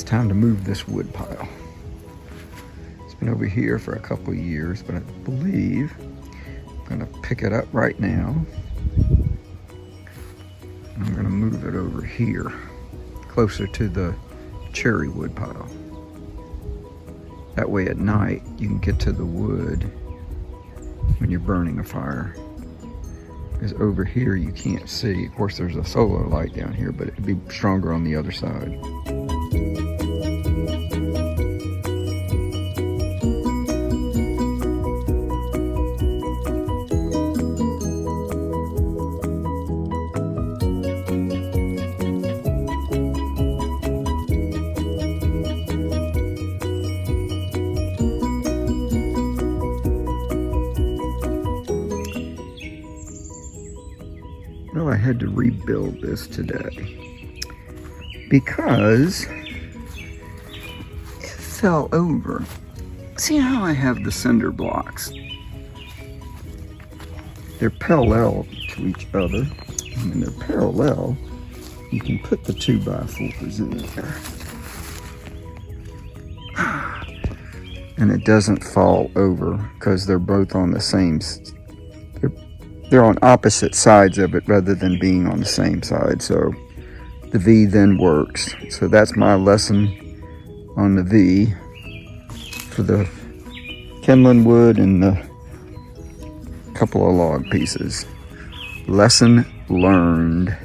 time to move this wood pile. It's been over here for a couple of years, but I believe I'm gonna pick it up right now. I'm gonna move it over here, closer to the cherry wood pile. That way at night you can get to the wood when you're burning a fire. Because over here you can't see. Of course there's a solar light down here, but it'd be stronger on the other side. Well, I had to rebuild this today because it fell over. See how I have the cinder blocks? They're parallel to each other, and when they're parallel, you can put the 2x4s in there. And it doesn't fall over because they're both on the same they're on opposite sides of it rather than being on the same side. So the V then works. So that's my lesson on the V for the kindling wood and the couple of log pieces. Lesson learned.